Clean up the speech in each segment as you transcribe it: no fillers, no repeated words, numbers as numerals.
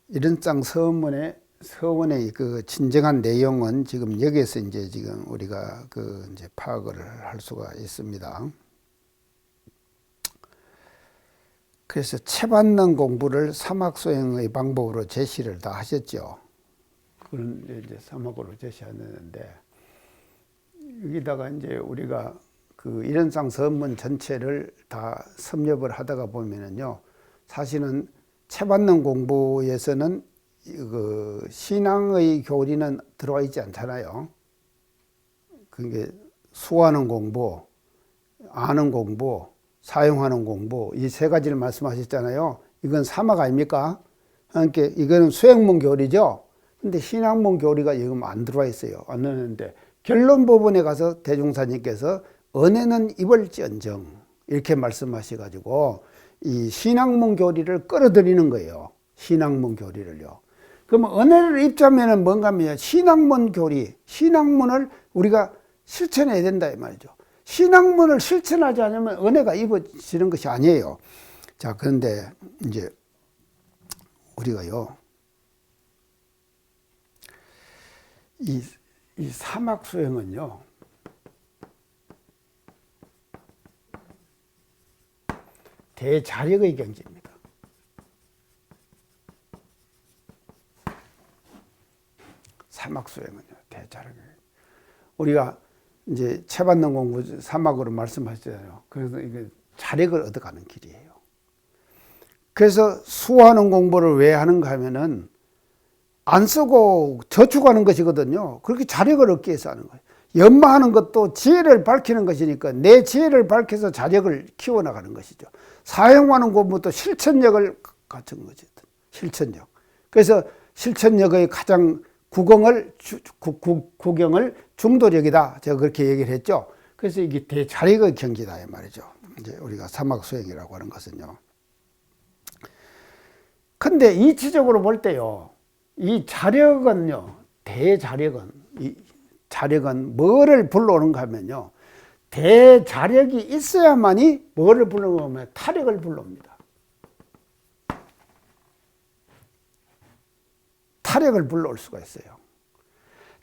이런장 서원의 그 진정한 내용은 지금 여기에서 이제 지금 우리가 그 이제 파악을 할 수가 있습니다. 그래서 채받는 공부를 사막수행의 방법으로 제시를 다 하셨죠. 그런 이제 사막으로 제시하는데, 여기다가 이제 우리가 그 이런상 서문 전체를 다 섭렵을 하다가 보면은요, 사실은 채받는 공부에서는 그 신앙의 교리는 들어와 있지 않잖아요. 그게 수하는 공부, 아는 공부, 사용하는 공부, 이 세 가지를 말씀하셨잖아요. 이건 사막 아닙니까? 그러니까 이거는 수행문 교리죠. 근데 신학문 교리가 지금 안 들어와 있어요. 안 넣는데 결론 부분에 가서 대종사님께서 은혜는 입을지언정 이렇게 말씀하셔가지고 이 신학문 교리를 끌어들이는 거예요. 신학문 교리를요. 그러면 은혜를 입자면은 뭔가 하면 신학문 교리, 신학문을 우리가 실천해야 된다 이 말이죠. 신학문을 실천하지 않으면 은혜가 입어지는 것이 아니에요. 자, 그런데 이제 우리가요, 이 사막 수행은요, 대자력의 경지입니다. 사막 수행은요, 대자력의. 우리가 이제 채받는 공부 사막으로 말씀하셨잖아요. 그래서 이게 자력을 얻어가는 길이에요. 그래서 수하는 공부를 왜 하는가 하면은 안 쓰고 저축하는 것이거든요. 그렇게 자력을 얻기 위해서 하는 거예요. 연마하는 것도 지혜를 밝히는 것이니까 내 지혜를 밝혀서 자력을 키워나가는 것이죠. 사용하는 공부도 실천력을 갖춘 거죠. 실천력. 그래서 실천력의 가장 구경을 중도력이다. 제가 그렇게 얘기를 했죠. 그래서 이게 대자력의 경지다 이 말이죠. 이제 우리가 사막 수행이라고 하는 것은요. 근데 이치적으로 볼 때요, 이 자력은요, 대자력은, 이 자력은 뭐를 불러오는가 하면요, 대자력이 있어야만이 뭐를 불러오는가 하면 타력을 불러옵니다. 타력을 불러올 수가 있어요.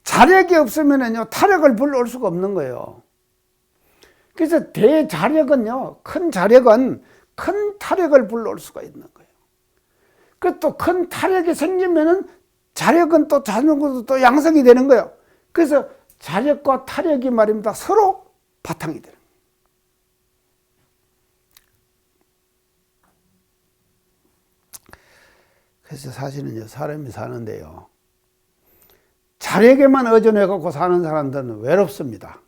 자력이 없으면요, 타력을 불러올 수가 없는 거예요. 그래서 대자력은요, 큰 자력은 큰 타력을 불러올 수가 있는 거예요. 그 또 큰 타력이 생기면은 자력은 또 자전거도 또 양성이 되는 거예요. 그래서 자력과 타력이 말입니다. 서로 바탕이 되는 거예요. 그래서 사실은요, 사람이 사는데요, 자력에만 의존해갖고 사는 사람들은 외롭습니다.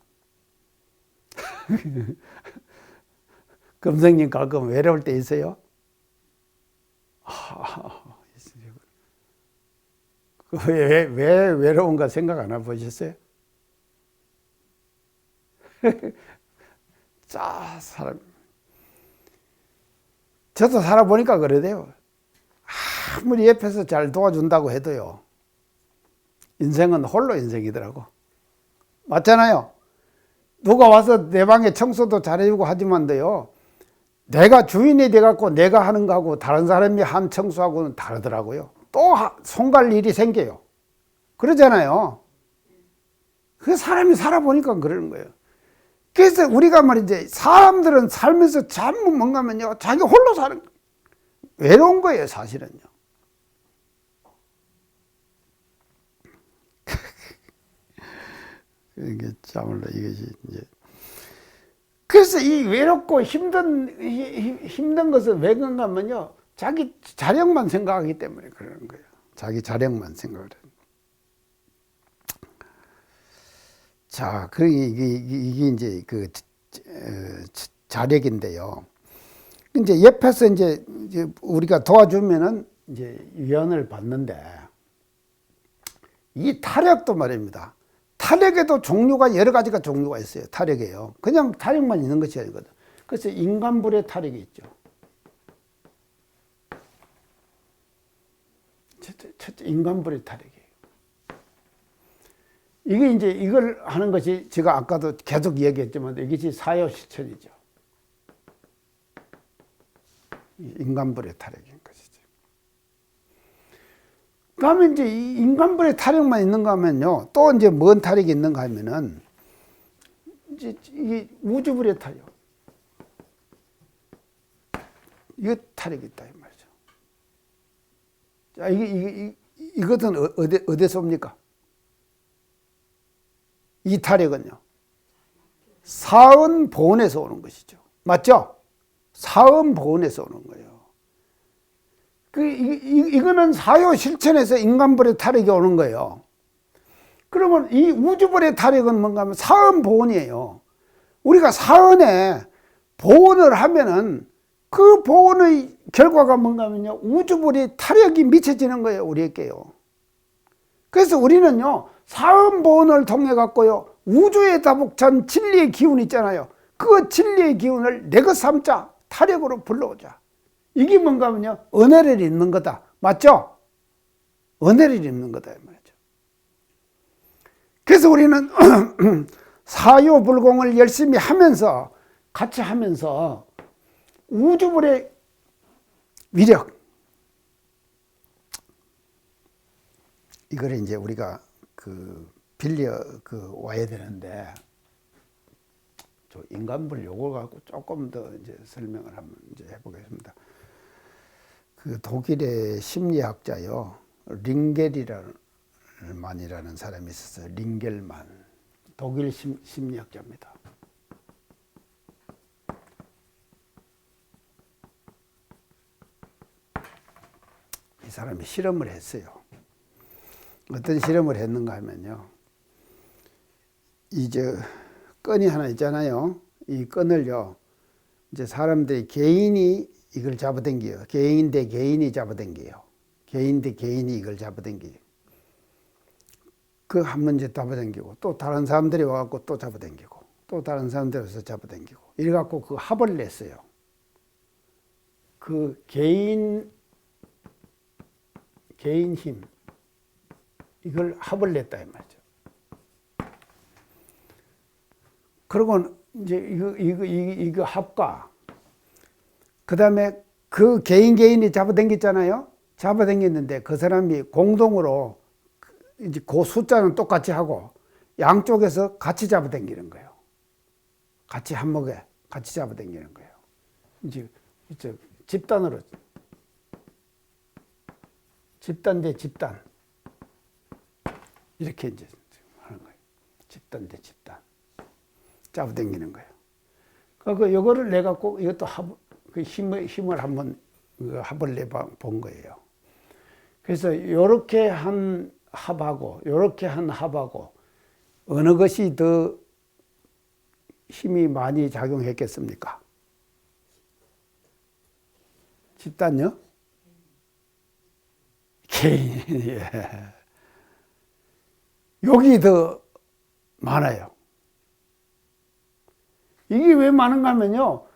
금성님 가끔 외로울 때 있어요? 왜 외로운가 생각 안 해보셨어요? 사람. 저도 살아보니까 그러대요. 아무리 옆에서 잘 도와준다고 해도요, 인생은 홀로 인생이더라고. 맞잖아요. 누가 와서 내 방에 청소도 잘해주고 하지만도요, 내가 주인이 돼갖고 내가 하는 거하고 다른 사람이 한 청소하고는 다르더라고요. 또 손 갈 일이 생겨요. 그러잖아요. 그 사람이 살아보니까 그러는 거예요. 그래서 우리가 말이지, 사람들은 살면서 전부 뭔가 하면요, 자기 홀로 사는 거예요. 외로운 거예요, 사실은요. 이게 참말로 이것이 이제. 그래서 이 외롭고 힘든 것은 왜 그런가 하면요, 자기 자력만 생각하기 때문에 그러는 거예요. 자기 자력만 생각을 해요. 자, 이게 이제 그 자력인데요. 이제 옆에서 이제 우리가 도와주면은 이제 위안을 받는데, 이 타력도 말입니다. 타력에도 종류가 여러 가지가 종류가 있어요. 타력에요. 그냥 타력만 있는 것이 아니거든. 그래서 인간불의 타력이 있죠. 첫째 인간불의 타력이에요. 이게 이제 이걸 하는 것이 제가 아까도 계속 얘기했지만 이것이 사요 실천이죠. 인간불의 타력인 것이죠. 그러면 이제 인간불의 타력만 있는가 하면요. 또 이제 뭔 타력이 있는가 하면은 이제 이게 우주불의 타력. 이거 타력이 있다 이 말이죠. 자, 이것은 어디서 옵니까? 이 타력은요. 사은보원에서 오는 것이죠. 맞죠? 사은보원에서 오는 거예요. 이거는 사요 실천에서 인간불의 타력이 오는 거예요. 그러면 이 우주불의 타력은 뭔가 하면 사은보원이에요. 우리가 사은에 보원을 하면은 그 보원의 결과가 뭔가 하면요. 우주불의 타력이 미쳐지는 거예요. 우리에게요. 그래서 우리는요. 사은보원을 통해 갖고요. 우주에 다복찬 진리의 기운 있잖아요. 그 진리의 기운을 내 것 삼자 타력으로 불러오자. 이게 뭔가 하면요. 은혜를 입는 거다. 맞죠? 은혜를 입는 거다. 이 말이죠. 그래서 우리는 사요불공을 열심히 하면서 같이 하면서 우주불의 위력 이걸 이제 우리가 빌려 와야 되는데 저 인간불 요걸 갖고 조금 더 이제 설명을 한번 이제 해보겠습니다. 독일의 심리학자요 링겔만이라는 사람이 있었어요. 링겔만 독일 심리학자입니다. 이 사람이 실험을 했어요. 어떤 실험을 했는가 하면요. 이제 끈이 하나 있잖아요. 이 끈을요. 이제 사람들이 개인이 이걸 잡아당겨요. 개인 대 개인이 잡아당겨요. 개인 대 개인이 이걸 잡아당겨요. 그 한 번 이제 잡아당기고 또 다른 사람들이 와갖고 또 잡아당기고 또 다른 사람들이 와서 잡아당기고 이래갖고 그 합을 냈어요. 그 개인 힘 이걸 합을 냈다 이 말이죠. 그리고 이제 이거 합과 그 다음에 그 개인이 잡아당겼잖아요. 잡아당겼는데 그 사람이 공동으로 이제 그 숫자는 똑같이 하고 양쪽에서 같이 잡아당기는 거예요. 같이 한목에 같이 잡아당기는 거예요. 이제 집단으로 집단 대 집단 이렇게 이제 하는 거예요. 집단 대 집단 잡아당기는 거예요. 그 요거를 내 갖고 이것도 그 힘을 한번 합을 내 본 거예요. 그래서 요렇게 한 합하고 요렇게 한 합하고 어느 것이 더 힘이 많이 작용했겠습니까? 집단요? 개인. 예. 여기 더 많아요. 이게 왜 많은가 하면요.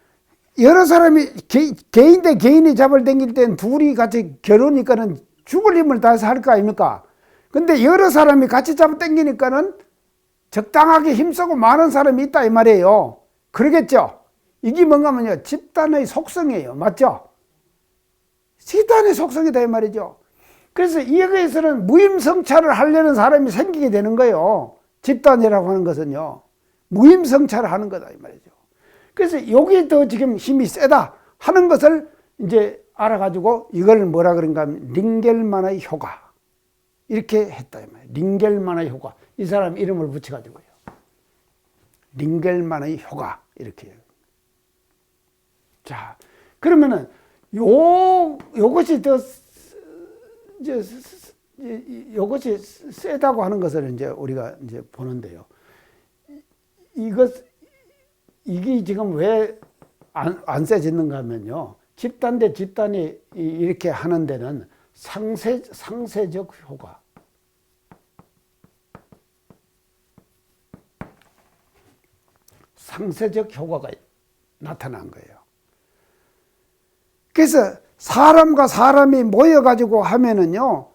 여러 사람이 개인 대 개인이 잡아당길 땐 둘이 같이 결혼이니까는 죽을 힘을 다해서 할 거 아닙니까? 근데 여러 사람이 같이 잡아당기니까는 적당하게 힘쓰고 많은 사람이 있다 이 말이에요. 그러겠죠? 이게 뭔가 하면요. 집단의 속성이에요. 맞죠? 집단의 속성이다 이 말이죠. 그래서 여기에서는 무임성찰을 하려는 사람이 생기게 되는 거예요. 집단이라고 하는 것은요. 무임성찰을 하는 거다 이 말이죠. 그래서 여기 더 지금 힘이 세다 하는 것을 이제 알아가지고 이걸 뭐라 그런가 하면 링겔만의 효과 이렇게 했다 이 말이에요. 링겔만의 효과. 이 사람 이름을 붙여가지고요. 링겔만의 효과 이렇게. 자, 그러면은 요것이 더 요것이 세다고 하는 것을 이제 우리가 이제 보는데요. 이게 지금 왜 안 세지는가 하면요. 집단 대 집단이 이렇게 하는 데는 상세적 효과. 상세적 효과가 나타난 거예요. 그래서 사람과 사람이 모여가지고 하면은요,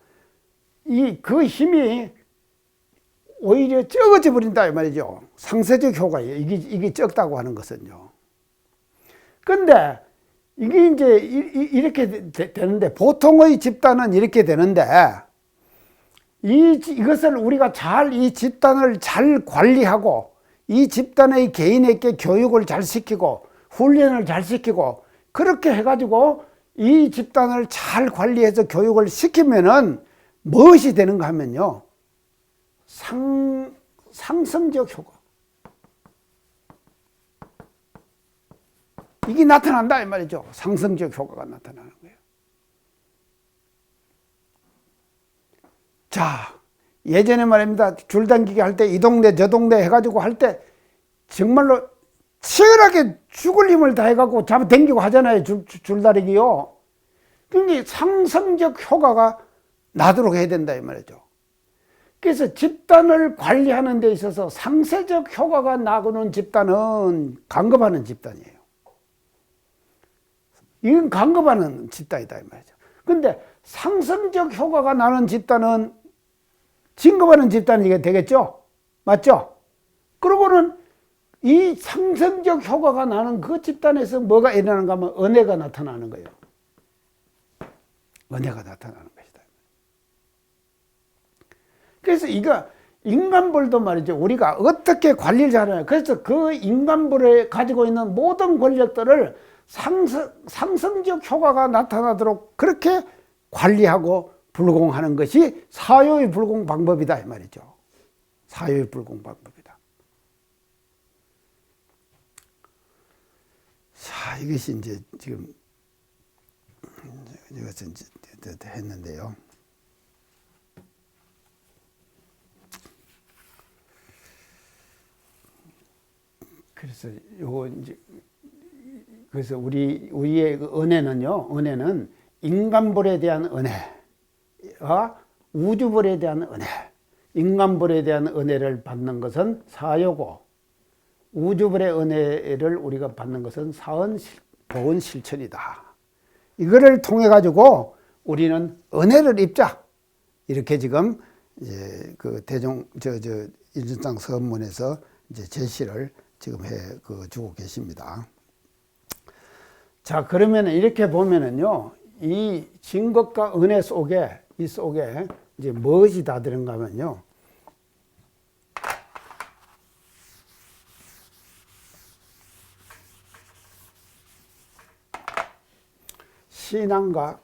그 힘이 오히려 적어져 버린다 이 말이죠. 상세적 효과예요. 이게 적다고 하는 것은요. 근데 이게 이제 이렇게 되는데 보통의 집단은 이렇게 되는데 이것을 우리가 이 집단을 잘 관리하고 이 집단의 개인에게 교육을 잘 시키고 훈련을 잘 시키고 그렇게 해가지고 이 집단을 잘 관리해서 교육을 시키면은 무엇이 되는가 하면요. 상승적 효과. 이게 나타난다 이 말이죠. 상승적 효과가 나타나는 거예요. 자, 예전에 말입니다. 줄당기기 할 때 이 동네 저 동네 해가지고 할 때 정말로 치열하게 죽을 힘을 다해갖고 잡아당기고 하잖아요. 줄다리기요. 그러니까 상승적 효과가 나도록 해야 된다 이 말이죠. 그래서 집단을 관리하는 데 있어서 상쇄적 효과가 나고는 집단은 강급하는 집단이에요. 이건 강급하는 집단이다 이 말이죠. 근데 상승적 효과가 나는 집단은 진급하는 집단이 되겠죠? 맞죠? 그러고는 이 상승적 효과가 나는 그 집단에서 뭐가 일어나는가 하면 은혜가 나타나는 거예요. 은혜가 나타나는 것이다. 그래서 이거 인간벌도 말이죠. 우리가 어떻게 관리를 잘하냐. 그래서 그 인간벌에 가지고 있는 모든 권력들을 상승적 효과가 나타나도록 그렇게 관리하고 불공하는 것이 사유의 불공 방법이다 이 말이죠. 사유의 불공 방법이다. 자, 이것이 이제 지금 이것은 이제 했는데요. 그래서 요거 이제 그래서 우리의 그 은혜는 인간벌에 대한 은혜와 우주벌에 대한 은혜. 인간벌에 대한 은혜를 받는 것은 사유고 우주벌의 은혜를 우리가 받는 것은 보은 실천이다. 이거를 통해 가지고 우리는 은혜를 입자. 이렇게 지금 이제 그 인준상 서문에서 이제 제시를 지금 주고 계십니다. 자, 그러면 이렇게 보면은요, 이 진것과 은혜 속에, 이제 무엇이 다 들은가 하면요. 신앙과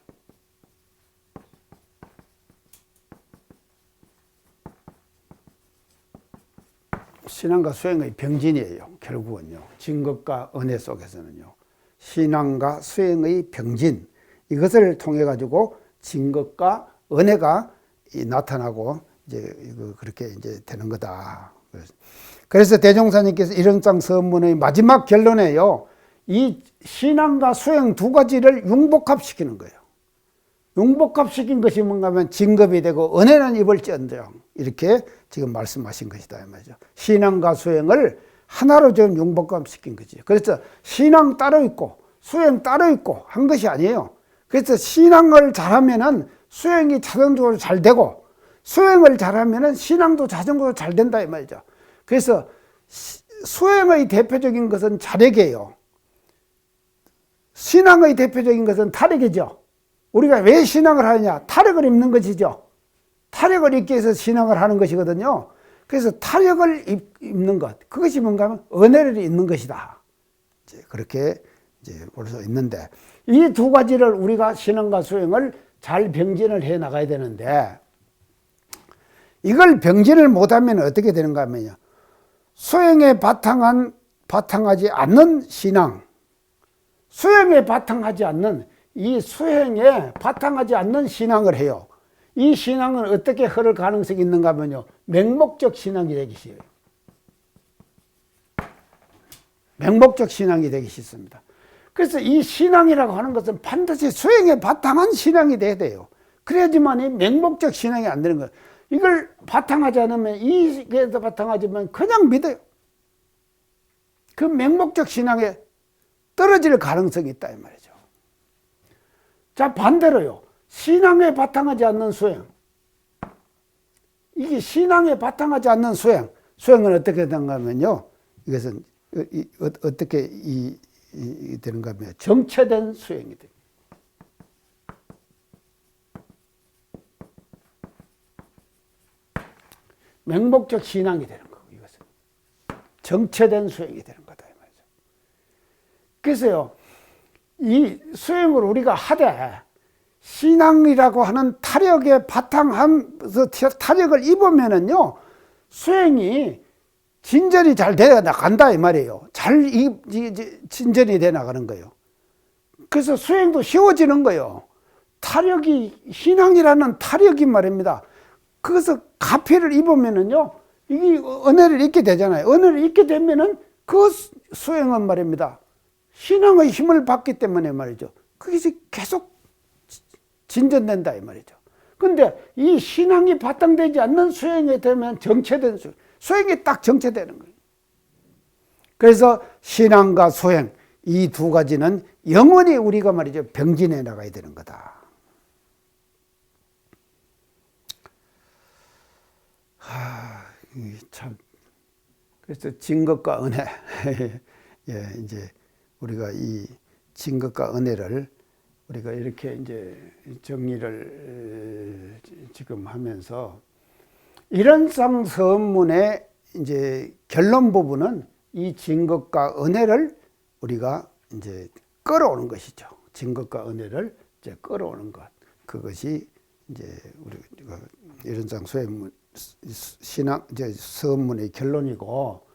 수행의 병진이에요. 결국은요. 진것과 은혜 속에서는요. 신앙과 수행의 병진, 이것을 통해 가지고 진것과 은혜가 나타나고 이제 그렇게 이제 되는 거다. 그래서 대종사님께서 일원상 서문의 마지막 결론에요. 이 신앙과 수행 두 가지를 융복합시키는 거예요. 융복합시킨 것이 뭔가 하면 진급이 되고 은혜는 입을지언정 이렇게 지금 말씀하신 것이다 이 말이죠. 신앙과 수행을 하나로 지금 융복합시킨 거지. 그래서 신앙 따로 있고 수행 따로 있고 한 것이 아니에요. 그래서 신앙을 잘하면은 수행이 자동적으로 잘 되고 수행을 잘하면은 신앙도 자동적으로 잘 된다 이 말이죠. 그래서 수행의 대표적인 것은 자력이에요. 신앙의 대표적인 것은 타력이죠. 우리가 왜 신앙을 하느냐? 타력을 입는 것이죠. 타력을 입기 위해서 신앙을 하는 것이거든요. 그래서 타력을 입는 것, 그것이 뭔가 하면 은혜를 입는 것이다. 이제 그렇게 이제 볼 수 있는데, 이 두 가지를 우리가 신앙과 수행을 잘 병진을 해 나가야 되는데, 이걸 병진을 못하면 어떻게 되는가 하면요. 수행에 바탕하지 않는 신앙, 수행에 바탕하지 않는 이 수행에 바탕하지 않는 신앙을 해요. 이 신앙은 어떻게 흐를 가능성이 있는가 하면요. 맹목적 신앙이 되기 싫어요. 맹목적 신앙이 되기 싫습니다. 그래서 이 신앙이라고 하는 것은 반드시 수행에 바탕한 신앙이 돼야 돼요. 그래야지만 맹목적 신앙이 안 되는 거예요. 이걸 바탕하지 않으면, 이게서 바탕하지 않으면 그냥 믿어요. 그 맹목적 신앙에 떨어질 가능성이 있다 이 말이죠. 자, 반대로요. 신앙에 바탕하지 않는 수행. 이게 신앙에 바탕하지 않는 수행. 수행은 어떻게 되는가 하면요. 이것은 어떻게 되는가 하면 정체된 수행이 돼요. 맹목적 신앙이 되는 거고, 이것은 정체된 수행이 되는 거다 이 말이죠. 그래서요, 이 수행을 우리가 하되 신앙이라고 하는 타력에 바탕하면서 타력을 입으면은요, 수행이 진전이 잘 되어 나간다 이 말이에요. 잘 진전이 되어 나가는 거예요. 그래서 수행도 쉬워지는 거예요. 타력이, 신앙이라는 타력이 말입니다. 그래서 가피를 입으면은요, 이게 은혜를 잊게 되잖아요. 은혜를 잊게 되면은 그 수행은 말입니다, 신앙의 힘을 받기 때문에 말이죠, 그게 계속 진전된다 이 말이죠. 근데 이 신앙이 바탕되지 않는 수행에 되면 정체된 수행이 딱 정체되는 거예요. 그래서 신앙과 수행, 이 두 가지는 영원히 우리가 말이죠, 병진해 나가야 되는 거다. 참. 그래서 진것과 은혜. 예, 이제 우리가 이 진것과 은혜를 우리가 이렇게 이제 정리를 지금 하면서, 일원상 서문의 이제 결론 부분은 이 진것과 은혜를 우리가 이제 끌어오는 것이죠. 진것과 은혜를 이제 끌어오는 것. 그것이 이제 우리가 일원상 소행문 신앙 이제 서문의 결론이고,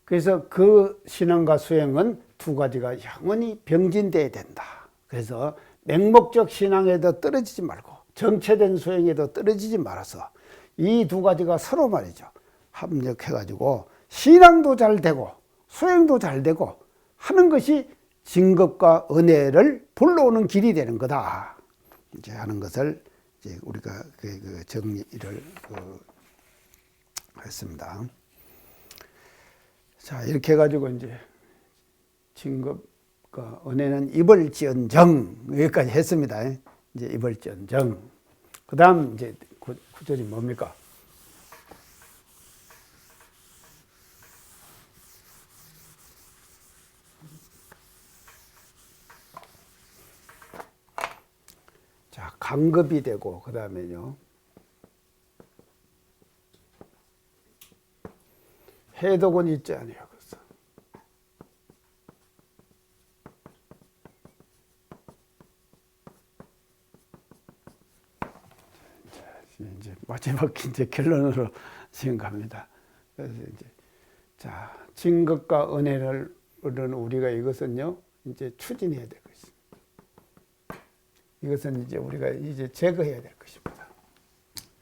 그래서 그 신앙과 수행은 두 가지가 영원히 병진돼야 된다. 그래서 맹목적 신앙에도 떨어지지 말고 정체된 수행에도 떨어지지 말아서 이 두 가지가 서로 말이죠, 합력해 가지고 신앙도 잘 되고 수행도 잘 되고 하는 것이 진것과 은혜를 불러오는 길이 되는 거다. 이제 하는 것을 이제 우리가 그 정리를 했습니다. 자, 이렇게 해가지고 이제 진것과 은혜는 입을지언정, 여기까지 했습니다. 이제 입을지언정. 그 다음 이제 구절이 뭡니까? 자, 강급이 되고, 그 다음에요, 해독은 있지 않아요. 그래서 이제 마지막 이제 결론으로 지금 갑니다. 그래서 이제 자, 진것과 은혜를 우리가 이것은요, 이제 추진해야 될 것입니다. 이것은 이제 우리가 이제 제거해야 될 것입니다.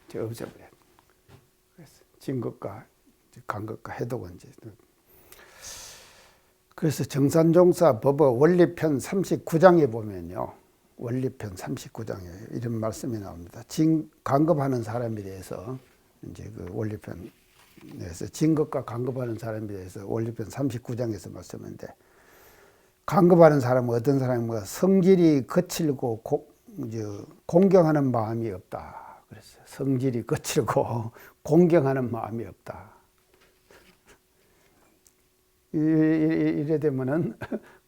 이제 없애버려야 됩니다. 그래서 진것과 간것과 해독은 이제. 그래서 정산종사 법의 원리편 39장에 보면요, 원리편 39장에 이런 말씀이 나옵니다. 간급하는 사람에 대해서 이제 그 원리편에서 진급과 간급하는 사람에 대해서 원리편 39장에서 말씀하는데, 간급하는 사람은 어떤 사람인가? 성질이 거칠고 공경하는 마음이 없다. 그랬어요. 성질이 거칠고 공경하는 마음이 없다. 이래 되면은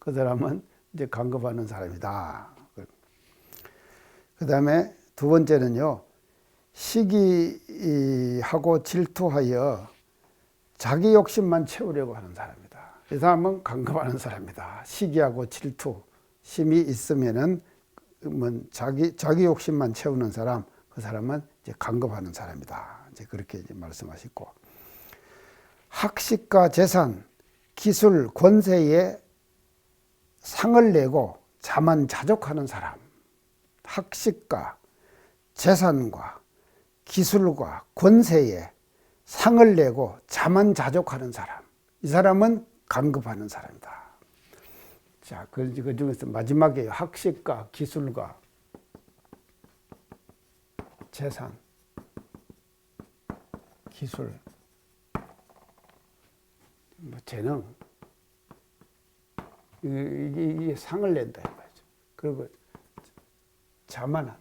그 사람은 이제 간급하는 사람이다. 그 다음에 두 번째는요, 시기하고 질투하여 자기 욕심만 채우려고 하는 사람이다. 이 사람은 간급하는 사람이다. 시기하고 질투, 심이 있으면은 자기 욕심만 채우는 사람, 그 사람은 이제 간급하는 사람이다. 이제 그렇게 이제 말씀하시고, 학식과 재산, 기술, 권세에 상을 내고 자만자족하는 사람, 학식과 재산과 기술과 권세에 상을 내고 자만자족하는 사람, 이 사람은 간급하는 사람이다. 자, 그 중에서 마지막에 학식과 기술과 재산, 기술, 재능, 이게 상을 낸다 이 말이죠. 그리고 자만함.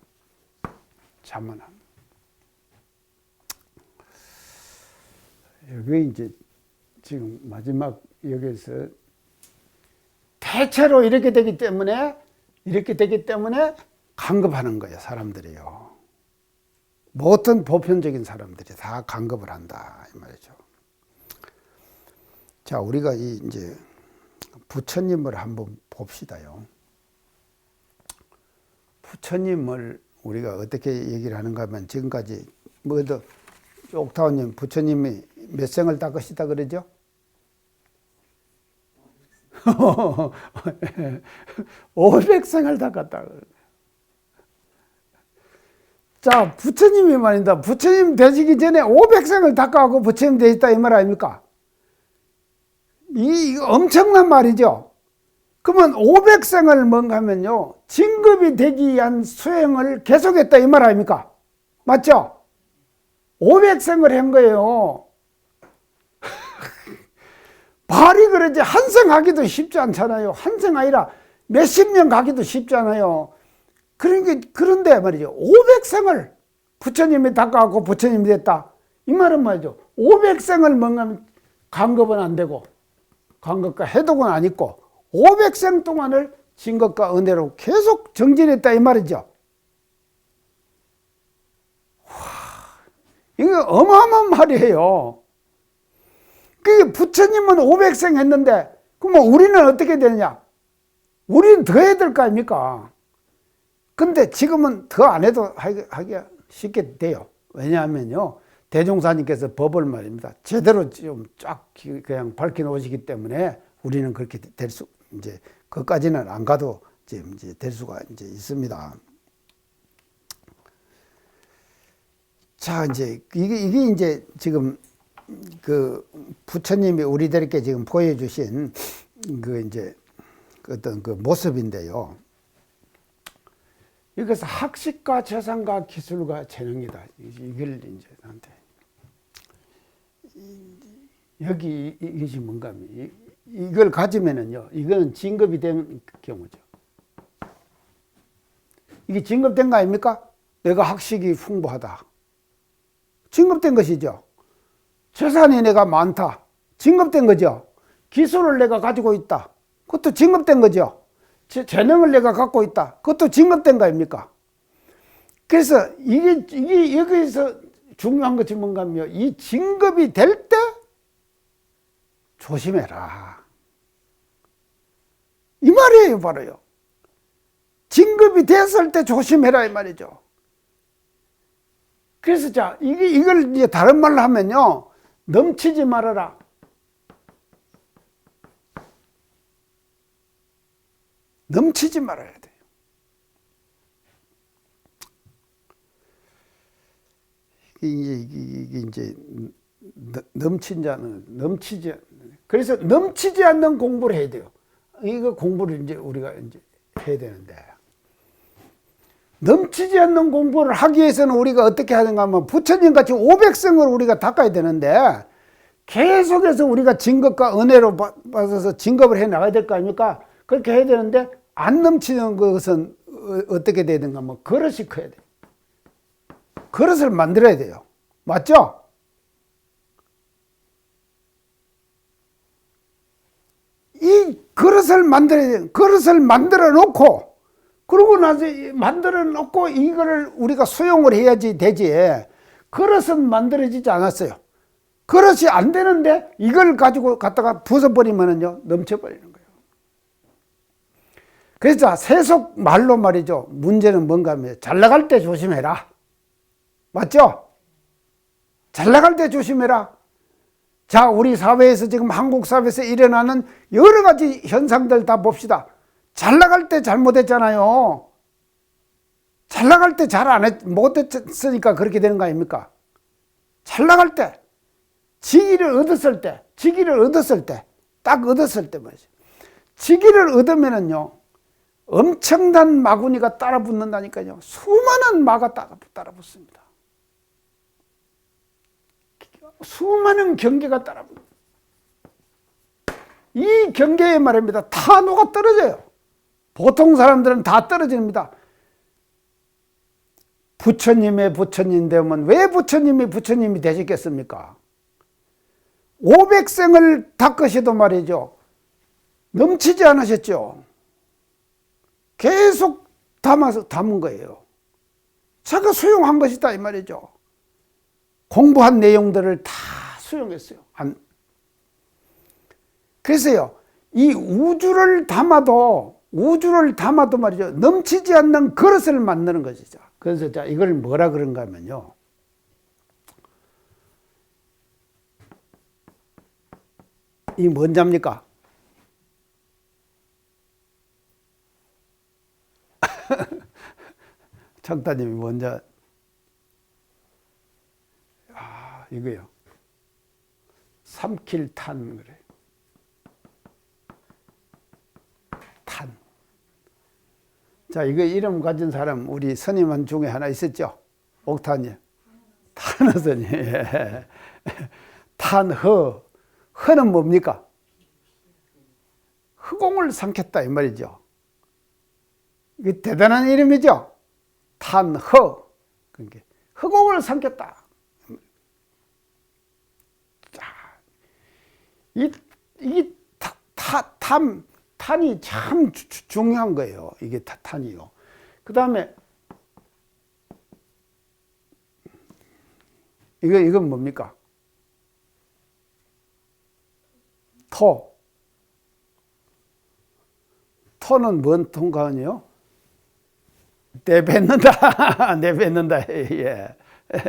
여기 이제 지금 마지막 여기서 대체로 이렇게 되기 때문에 간급하는 거예요, 사람들이요. 모든 보편적인 사람들이 다 간겁을 한다 이 말이죠. 자, 우리가 이제 부처님을 한번 봅시다요. 부처님을 우리가 어떻게 얘기를 하는가 하면 지금까지 뭐도 옥타원님 부처님이 몇 생을 닦으시다 그러죠? 500생을 닦았다. 자, 부처님이 말입니다. 부처님 되시기 전에 500생을 닦아가고 부처님 되셨다 이 말 아닙니까? 이거 엄청난 말이죠. 그러면 500생을 뭔가 하면요, 진급이 되기 위한 수행을 계속했다 이 말 아닙니까? 맞죠? 500생을 한 거예요. 발이 그러지 한 생 하기도 쉽지 않잖아요. 한 생 아니라 몇십 년 가기도 쉽지 않아요. 그런데 말이죠. 500생을 부처님이 닦아갖고 부처님이 됐다. 이 말은 말이죠. 500생을 뭔가 간겁은 안 되고 간겁과 해독은 안 있고 500생 동안을 진겁과 은혜로 계속 정진했다 이 말이죠. 와, 이거 어마어마한 말이에요. 그 부처님은 500생 했는데 그럼 우리는 어떻게 되느냐? 우리는 더 해야 될 거 아닙니까? 근데 지금은 더 안 해도 하기가 쉽게 돼요. 왜냐하면요, 대종사님께서 법을 말입니다. 제대로 좀 쫙 그냥 밝혀 놓으시기 때문에 우리는 그렇게 될 수, 이제, 그까지는 안 가도 이제 될 수가 이제 있습니다. 자, 이제, 이게 이제 지금 그 부처님이 우리들에게 지금 보여주신 그 이제 어떤 그 모습인데요. 이것은 학식과 재산과 기술과 재능이다. 이걸 이제 나한테 여기 이것이 뭔가 하면 이걸 가지면은요, 이거는 진급이 된 경우죠. 이게 진급된 거 아닙니까? 내가 학식이 풍부하다. 진급된 것이죠. 재산이 내가 많다. 진급된 거죠. 기술을 내가 가지고 있다. 그것도 진급된 거죠. 재능을 내가 갖고 있다. 그것도 진급된 거 아닙니까? 그래서 이게 여기서 중요한 것이 뭔가 하면 이 진급이 될 때 조심해라. 이 말이에요, 바로요. 진급이 됐을 때 조심해라 이 말이죠. 그래서 자, 이걸 이제 다른 말로 하면요, 넘치지 말아라. 넘치지 말아야 돼요. 이게 이제 넘친 자는 넘치지, 그래서 넘치지 않는 공부를 해야 돼요. 이거 공부를 이제 우리가 이제 해야 되는데, 넘치지 않는 공부를 하기 위해서는 우리가 어떻게 하는가 하면 부처님 같이 500성을 우리가 닦아야 되는데, 계속해서 우리가 진급과 은혜로 받아서 진급을 해 나가야 될 거 아닙니까? 그렇게 해야 되는데, 안 넘치는 것은 어떻게 돼야 되는가 하면 그릇이 커야 돼요. 그릇을 만들어야 돼요. 맞죠? 이 그릇을 만들어야 돼요. 그릇을 만들어 놓고, 그러고 나서 만들어 놓고 이거를 우리가 수용을 해야지 되지. 그릇은 만들어지지 않았어요. 그릇이 안 되는데 이걸 가지고 갖다가 부숴버리면은요, 넘쳐버리는 거예요. 그래서 세속 말로 말이죠. 문제는 뭔가 하면 잘 나갈 때 조심해라. 맞죠? 잘 나갈 때 조심해라. 자, 우리 사회에서 지금 한국 사회에서 일어나는 여러 가지 현상들 다 봅시다. 잘 나갈 때 잘못했잖아요. 잘 나갈 때 못했으니까 그렇게 되는 거 아닙니까? 잘 나갈 때, 직위를 얻었을 때, 딱 얻었을 때 말이죠. 직위를 얻으면은요, 엄청난 마구니가 따라 붙는다니까요. 수많은 마가 따라 붙습니다. 수많은 경계가 따라 붙습니다. 이 경계에 말입니다. 다 녹아 떨어져요. 보통 사람들은 다 떨어집니다. 부처님의 부처님 되면 왜 부처님이 되셨겠습니까? 500생을 닦으셔도 말이죠. 넘치지 않으셨죠. 계속 담은 거예요. 자기가 수용한 것이다 이 말이죠. 공부한 내용들을 다 수용했어요. 그래서요, 이 우주를 담아도 말이죠, 넘치지 않는 그릇을 만드는 것이죠. 그래서 자, 이걸 뭐라 그런가 하면요, 이 뭔 자입니까? 장타님이 뭔 자? 아, 이거요. 삼킬탄 그래. 탄. 자, 이거 이름 가진 사람 우리 스님 중에 하나 있었죠? 옥탄이. 탄허스님. 예. 탄허. 허는 뭡니까? 허공을 삼켰다 이 말이죠. 이게 대단한 이름이죠. 탄허. 그러니까 허공을 삼켰다. 자, 탄이 참 중요한 거예요. 이게 탄이요. 그 다음에 이건 뭡니까? 토는 뭔 통가은이요? 내뱉는다. 내뱉는다. 예.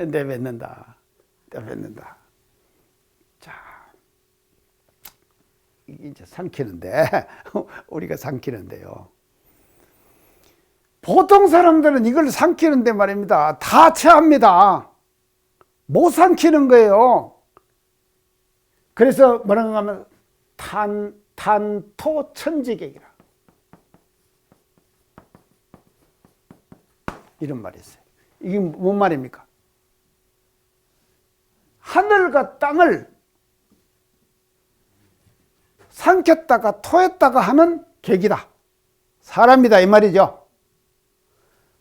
내뱉는다. 내뱉는다. 자, 이게 이제 삼키는데, 우리가 삼키는데요. 보통 사람들은 이걸 삼키는데 말입니다. 다 체합니다. 못 삼키는 거예요. 그래서 뭐라고 하면 탄토천지객이라. 이런 말이 있어요. 이게 뭔 말입니까? 하늘과 땅을 삼켰다가 토했다가 하는 객이다. 사람이다 이 말이죠.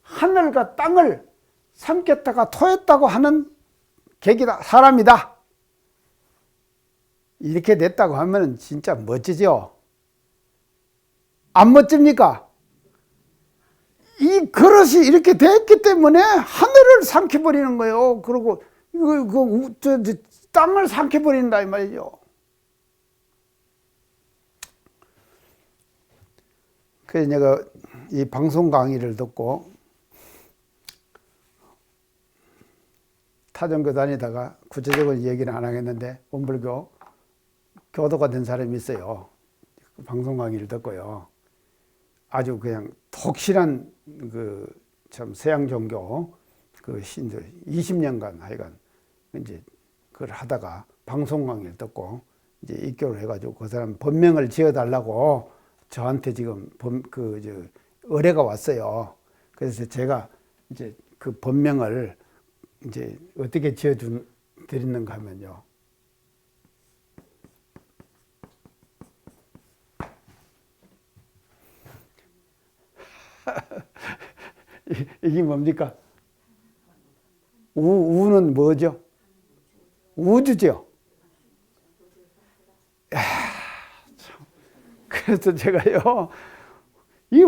하늘과 땅을 삼켰다가 토했다고 하는 객이다. 사람이다. 이렇게 됐다고 하면 진짜 멋지죠? 안 멋집니까? 이 그릇이 이렇게 됐기 때문에 하늘을 삼켜버리는 거예요. 그리고 땅을 삼켜버린다 이 말이죠. 그래서 내가 이 방송 강의를 듣고 타전교 다니다가 구체적으로 얘기는 안 하겠는데 원불교 교도가 된 사람이 있어요. 방송 강의를 듣고요. 아주 그냥 독실한 참 서양 종교 그 신들 20년간 하여간 이제 그걸 하다가 방송 강의를 듣고 이제 입교를 해가지고 그 사람 법명을 지어달라고 저한테 지금 의뢰가 왔어요. 그래서 제가 이제 그 법명을 이제 어떻게 지어드리는가 하면요. 이게 뭡니까? 우는 뭐죠? 우주죠. 그래서 제가요, 이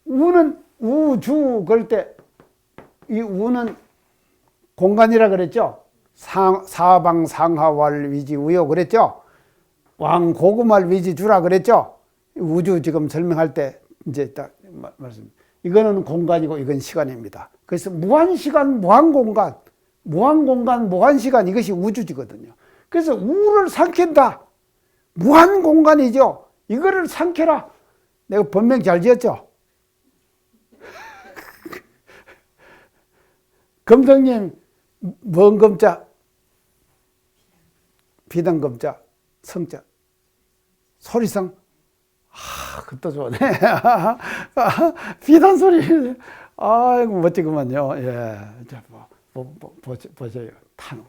우는 우주 그럴 때 이 우는 공간이라 그랬죠. 사방 상하왈 위지 우요 그랬죠. 왕고구마를 위지 주라 그랬죠. 우주 지금 설명할 때 이제 딱 말씀. 이거는 공간이고 이건 시간입니다. 그래서 무한시간, 무한공간, 무한공간, 무한시간 이것이 우주지거든요. 그래서 우를 삼킨다. 무한공간이죠. 이거를 삼켜라. 내가 본명 잘 지었죠? 검성님 뭔 검자? 비단검자, 성자, 소리성. 그것도 좋네. 비단 소리. 아이고, 멋지구만요. 예. 자, 보세요. 탄호.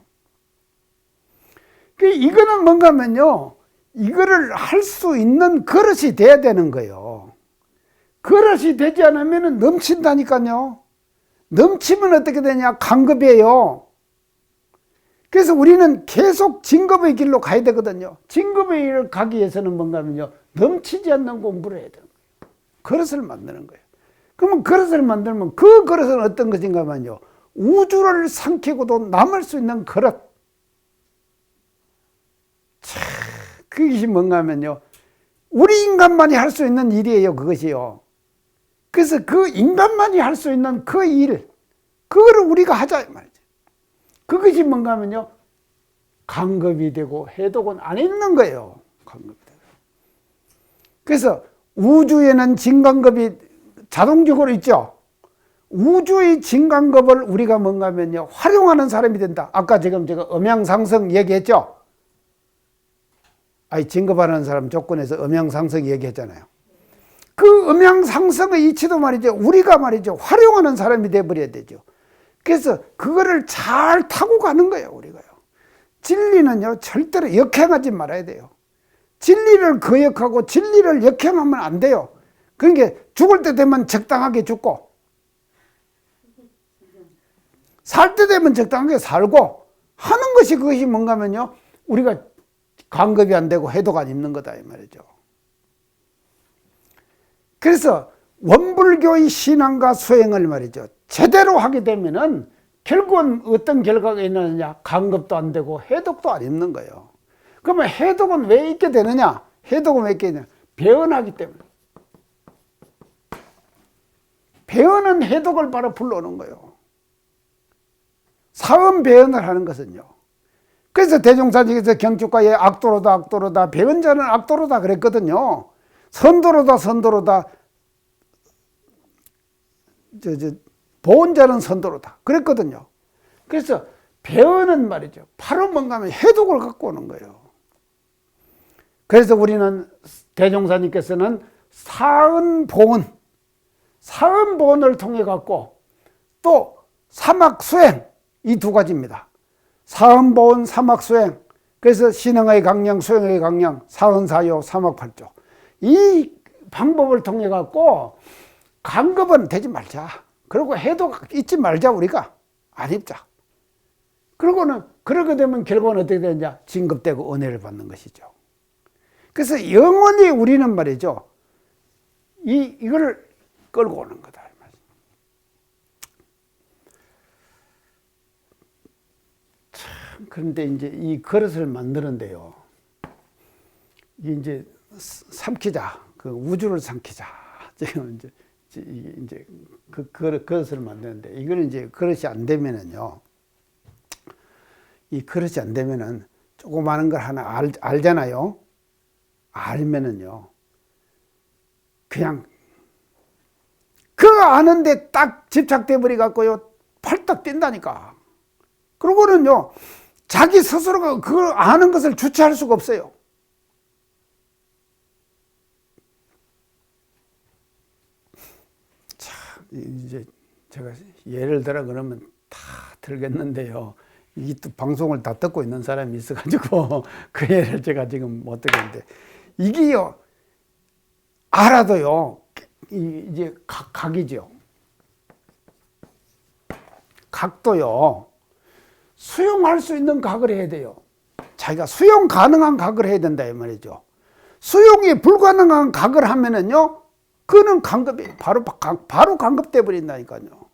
이거는 뭔가 하면요. 이거를 할 수 있는 그릇이 돼야 되는 거예요. 그릇이 되지 않으면 넘친다니까요. 넘치면 어떻게 되냐? 강급이에요. 그래서 우리는 계속 진급의 길로 가야 되거든요. 진급의 길을 가기 위해서는 뭔가 하면요. 넘치지 않는 공부를 해야 되는 거예요. 그릇을 만드는 거예요. 그러면 그릇을 만들면 그 그릇은 어떤 것인가면요, 우주를 삼키고도 남을 수 있는 그릇. 그것이 뭔가 하면요, 우리 인간만이 할 수 있는 일이에요, 그것이요. 그래서 그 인간만이 할 수 있는 그 일, 그거를 우리가 하자 말이죠. 그것이 뭔가 하면요, 강급이 되고 해독은 안 있는 거예요. 강급이 되고. 그래서 우주에는 진강급이 자동적으로 있죠. 우주의 진강급을 우리가 뭔가 하면요, 활용하는 사람이 된다. 아까 지금 제가 음양상승 얘기했죠. 진급하는 사람 조건에서 음양상승 얘기했잖아요. 그 음양상승의 이치도 말이죠, 우리가 말이죠, 활용하는 사람이 돼버려야 되죠. 그래서 그거를 잘 타고 가는 거예요, 우리가요. 진리는요, 절대로 역행하지 말아야 돼요. 진리를 거역하고 진리를 역행하면 안 돼요. 그러니까 죽을 때 되면 적당하게 죽고, 살 때 되면 적당하게 살고 하는 것이, 그것이 뭔가 하면요, 우리가 강급이 안 되고 해독 안 입는 거다 이 말이죠. 그래서 원불교의 신앙과 수행을 말이죠, 제대로 하게 되면은 결국은 어떤 결과가 있느냐, 강급도 안 되고 해독도 안 입는 거예요. 그러면 해독은 왜 있게 되느냐? 해독은 왜 있게 되느냐? 배언하기 때문에. 배언은 해독을 바로 불러오는 거예요. 사언 배언을 하는 것은요. 그래서 대종사직에서 경축가에 악도로다 악도로다, 배언자는 악도로다 그랬거든요. 선도로다 선도로다, 보언자는 선도로다 그랬거든요. 그래서 배언은 말이죠, 바로 뭔가 하면 해독을 갖고 오는 거예요. 그래서 우리는 대종사님께서는 사언보언, 사언보언을 통해 갖고 또 사막수행, 이 두 가지입니다. 사언보언, 사막수행. 그래서 신흥의 강령, 수행의 강령, 사언사요, 사막팔조. 이 방법을 통해 갖고 강급은 되지 말자. 그리고 해도 잊지 말자, 우리가. 안 입자. 그러고는, 그러게 되면 결국은 어떻게 되느냐? 진급되고 은혜를 받는 것이죠. 그래서 영원히 우리는 말이죠, 이걸 끌고 오는 거다. 참, 그런데 이제 이 그릇을 만드는데요, 이제 삼키자. 그 우주를 삼키자. 지금 이제 그 그릇을 만드는데, 이거는 이제 그릇이 안 되면은요, 이 그릇이 안 되면은 조그마한 걸 하나 알잖아요. 알면은요, 그냥 그 아는데 딱 집착돼 버리 갖고요, 팔딱 뛴다니까. 그러고는요, 자기 스스로가 그걸 아는 것을 주체할 수가 없어요. 참, 이제 제가 예를 들어 그러면 다 들겠는데요, 이 또 방송을 다 듣고 있는 사람이 있어가지고 그 예를 제가 지금 못 드리는데, 이게요, 알아도요, 이제 각이죠. 각도요, 수용할 수 있는 각을 해야 돼요. 자기가 수용 가능한 각을 해야 된다 이 말이죠. 수용이 불가능한 각을 하면은요, 그는 강급이 바로 강급돼 버린다니까요.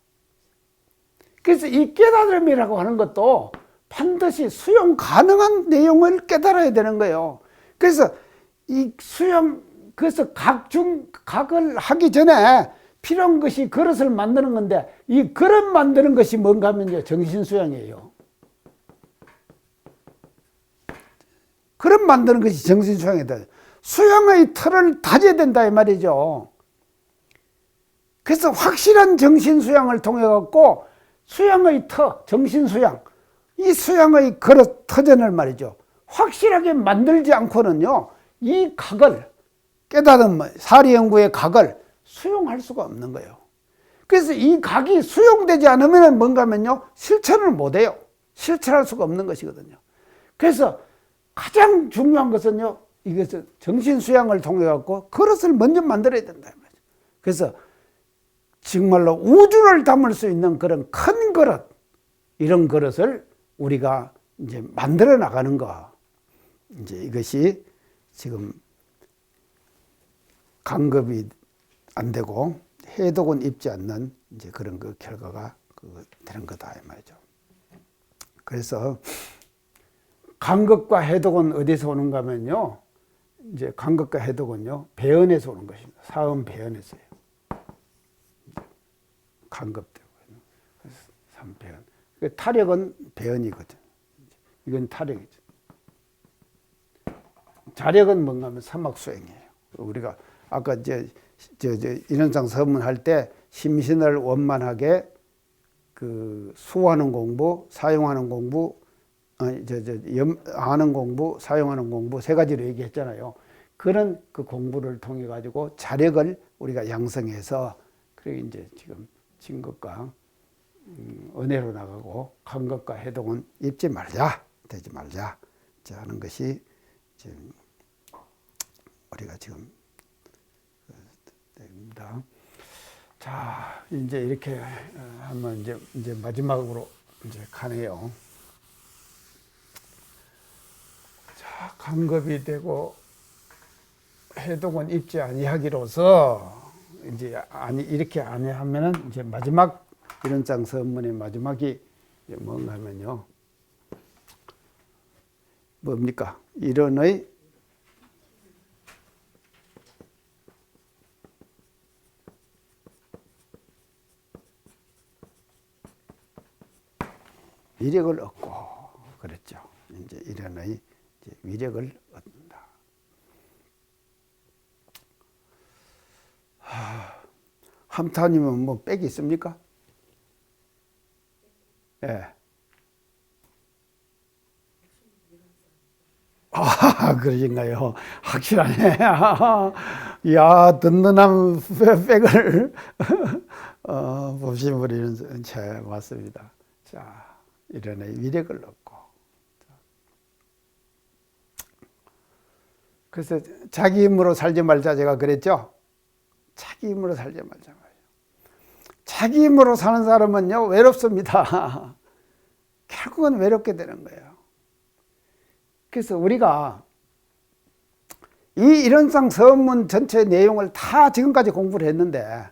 그래서 이 깨달음이라고 하는 것도 반드시 수용 가능한 내용을 깨달아야 되는 거예요. 그래서 이 그래서 각을 하기 전에 필요한 것이 그릇을 만드는 건데, 이 그릇 만드는 것이 뭔가 하면요, 정신수양이에요. 그릇 만드는 것이 정신수양이다. 수양의 틀을 다져야 된다 이 말이죠. 그래서 확실한 정신수양을 통해 갖고 수양의 정신수양, 이 수양의 그릇 터전을 말이죠, 확실하게 만들지 않고는요, 이 각을, 깨달은 사리연구의 각을 수용할 수가 없는 거예요. 그래서 이 각이 수용되지 않으면 뭔가 하면요, 실천을 못 해요. 실천할 수가 없는 것이거든요. 그래서 가장 중요한 것은요, 이것을 정신수양을 통해 갖고 그릇을 먼저 만들어야 된다. 그래서 정말로 우주를 담을 수 있는 그런 큰 그릇, 이런 그릇을 우리가 이제 만들어 나가는 거. 이제 이것이 지금 강급이 안 되고 해독은 입지 않는 이제 그런 그 결과가 되는 거다 이 말이죠. 그래서 간극과 해독은 어디서 오는가 하면요. 이제 간극과 해독은요. 배연에서 오는 것입니다. 사음 배연에서요. 간극되고. 그래서 삼배연. 타력은 배연이거든. 이건 타력이죠. 자력은 뭔가 하면 사막수행이에요. 우리가 아까 인원상 서문할 때 심신을 원만하게 수하는 공부, 사용하는 공부, 아는 공부, 사용하는 공부 세 가지로 얘기했잖아요. 그런 그 공부를 통해 가지고 자력을 우리가 양성해서 그리고 이제 지금 진것과 은혜로 나가고 간것과 해독은 입지 말자, 되지 말자 하는 것이 지금 우리가 지금 됩니다. 자, 이제 이렇게 하면 이제 마지막으로 이제 가네요. 자, 간겁이 되고 해독은 입지 아니하기로서 이제 이렇게 아니하면은 이제 마지막 이론장 서문의 마지막이 뭔가 하면요. 뭡니까? 이론의 위력을 얻고 그랬죠. 이제 이론의 위력을 얻는다. 함타님은 뭐 빽이 있습니까? 예. 그러신가요? 확실하네. 이야, 든든한 백을 보신 분이 잘 맞습니다. 자, 이런의 위력을 얻고. 그래서 자기 힘으로 살지 말자 제가 그랬죠? 자기 힘으로 살지 말자 말이에요. 자기 힘으로 사는 사람은요, 외롭습니다. 결국은 외롭게 되는 거예요. 그래서 우리가 이 일원상 서문 전체 내용을 다 지금까지 공부를 했는데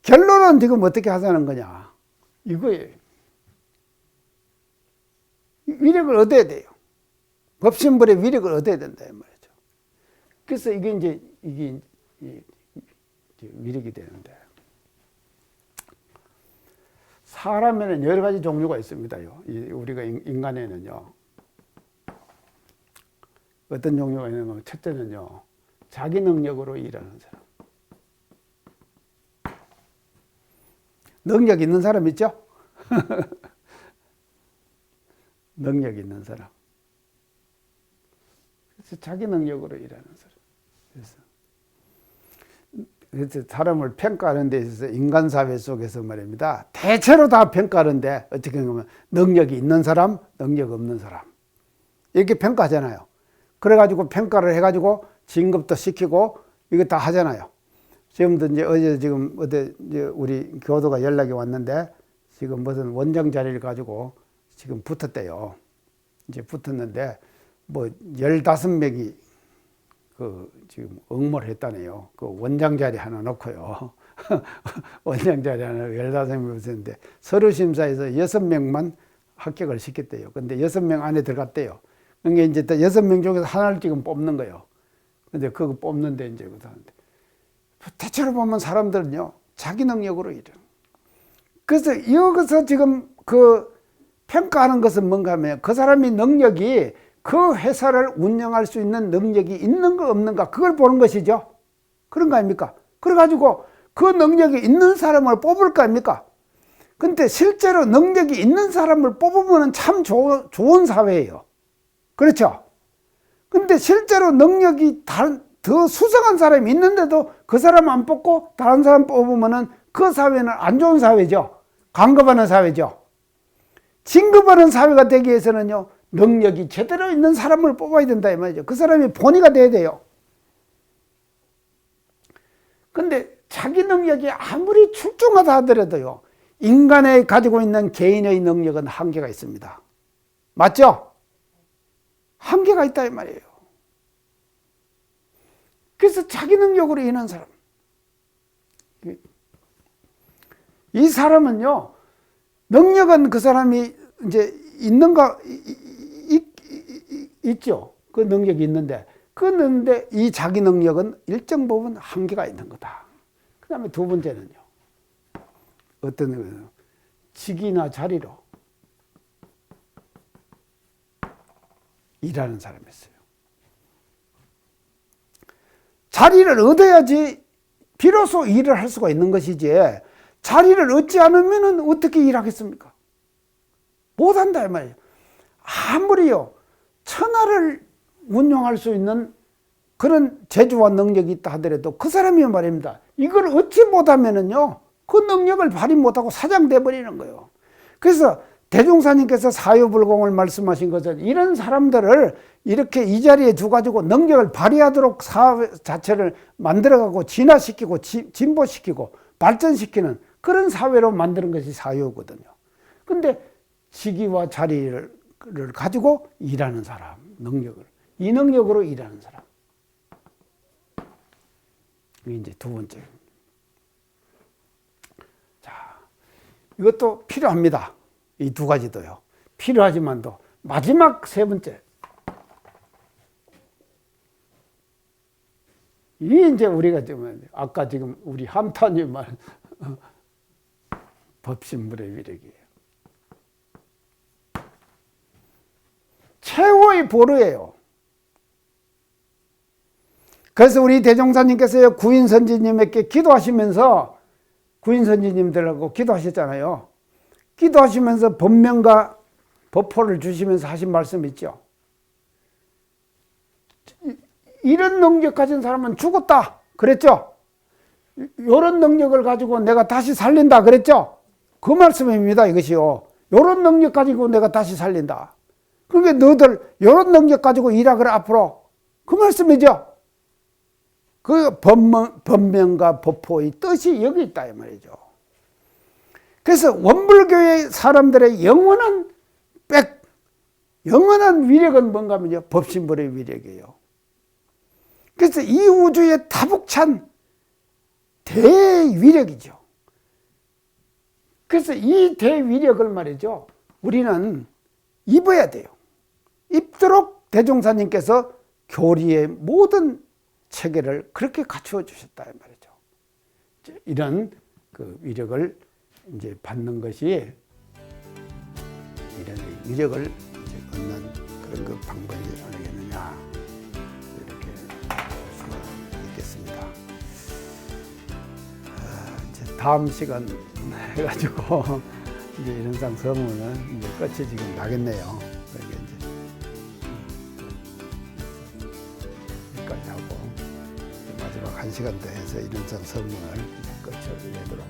결론은 지금 어떻게 하자는 거냐 이거예요. 위력을 얻어야 돼요. 법신불의 위력을 얻어야 된다 이 말이죠. 그래서 이게 위력이 되는데 사람에는 여러 가지 종류가 있습니다요. 우리가 인간에는요. 어떤 종류가 있는 건 첫째는요. 자기 능력으로 일하는 사람. 능력 있는 사람 있죠? 능력 있는 사람. 그래서 자기 능력으로 일하는 사람. 그래서 사람을 평가하는 데 있어서 인간사회 속에서 말입니다. 대체로 다 평가하는데 어떻게 보면 능력이 있는 사람, 능력 없는 사람. 이렇게 평가하잖아요. 그래가지고 평가를 해가지고 진급도 시키고 이거 다 하잖아요. 지금도 이제 지금 우리 교도가 연락이 왔는데 지금 무슨 원장 자리를 가지고 지금 붙었대요. 이제 붙었는데 뭐 15명이 지금 응모를 했다네요. 그 원장 자리 하나 놓고요. 원장 자리 하나 15명이 붙었는데 서류 심사에서 6명만 합격을 시켰대요. 근데 6명 안에 들어갔대요. 그러니까 이제 6명 중에서 하나를 지금 뽑는 거예요. 근데 그거 뽑는데 이제 그다는데 대체로 보면 사람들은요 자기 능력으로 일해요. 그래서 여기서 지금 평가하는 것은 뭔가 하면 그 사람이 능력이 그 회사를 운영할 수 있는 능력이 있는가 없는가 그걸 보는 것이죠. 그런 거 아닙니까? 그래가지고 그 능력이 있는 사람을 뽑을 거 아닙니까? 근데 실제로 능력이 있는 사람을 뽑으면 참 좋은 사회예요. 그렇죠? 근데 실제로 능력이 더 수상한 사람이 있는데도 그 사람 안 뽑고 다른 사람 뽑으면은 그 사회는 안 좋은 사회죠. 간급하는 사회죠. 진급하는 사회가 되기 위해서는요, 능력이 제대로 있는 사람을 뽑아야 된다 이 말이죠. 그 사람이 본의가 돼야 돼요. 근데 자기 능력이 아무리 출중하다 하더라도요, 인간이 가지고 있는 개인의 능력은 한계가 있습니다. 맞죠? 한계가 있다 이 말이에요. 그래서 자기 능력으로 일하는 사람. 이 사람은요, 능력은 그 사람이 이제 있는가, 있죠. 그 능력이 있는데, 그런데 이 자기 능력은 일정 부분 한계가 있는 거다. 그 다음에 두 번째는요, 어떤 직위나 자리로 일하는 사람이었어요. 자리를 얻어야지 비로소 일을 할 수가 있는 것이지, 자리를 얻지 않으면 어떻게 일하겠습니까? 못한다 이 말이에요. 아무리요 천하를 운영할 수 있는 그런 재주와 능력이 있다 하더라도 그 사람이 말입니다, 이걸 얻지 못하면은요 그 능력을 발휘 못하고 사장돼 버리는 거예요. 그래서 대종사님께서 사유불공을 말씀하신 것은 이런 사람들을 이렇게 이 자리에 두가지고 능력을 발휘하도록 사회 자체를 만들어가고 진화시키고 진보시키고 발전시키는 그런 사회로 만드는 것이 사유거든요. 근데 직위와 자리를 가지고 일하는 사람, 이 능력으로 일하는 사람. 이게 이제 두 번째. 자, 이것도 필요합니다. 이 두 가지도요. 필요하지만도 마지막 세 번째. 이게 이제 우리가 지금 아까 지금 우리 함타님 말 법신불의 위력이에요. 최후의 보루예요. 그래서 우리 대종사님께서 구인선지님에게 기도하시면서 구인선지님들하고 기도하셨잖아요. 기도하시면서 법명과 법포를 주시면서 하신 말씀 있죠. 이런 능력 가진 사람은 죽었다 그랬죠. 이런 능력을 가지고 내가 다시 살린다 그랬죠. 그 말씀입니다. 이것이요. 이런 능력 가지고 내가 다시 살린다. 그러니까 너들 이런 능력 가지고 일하거라 앞으로. 그 말씀이죠. 그 법명과 법포의 뜻이 여기 있다 이 말이죠. 그래서 원불교의 사람들의 영원한 위력은 뭔가 하면요, 법신불의 위력이에요. 그래서 이 우주의 다복찬 대위력이죠. 그래서 이 대위력을 말이죠, 우리는 입어야 돼요. 입도록 대종사님께서 교리의 모든 체계를 그렇게 갖추어 주셨다 이 말이죠. 이런 그 위력을 이제 받는 것이, 이런 위력을 이제 얻는 그런 그 방법이 아니겠느냐, 이렇게 볼 수가 있겠습니다. 이제 다음 시간 해가지고 이제 이런상 서문은 이제 끝이 지금 나겠네요. 그러니까 이제 여기까지 하고 마지막 1시간 더 해서 이런상 서문을 끝을 내도록.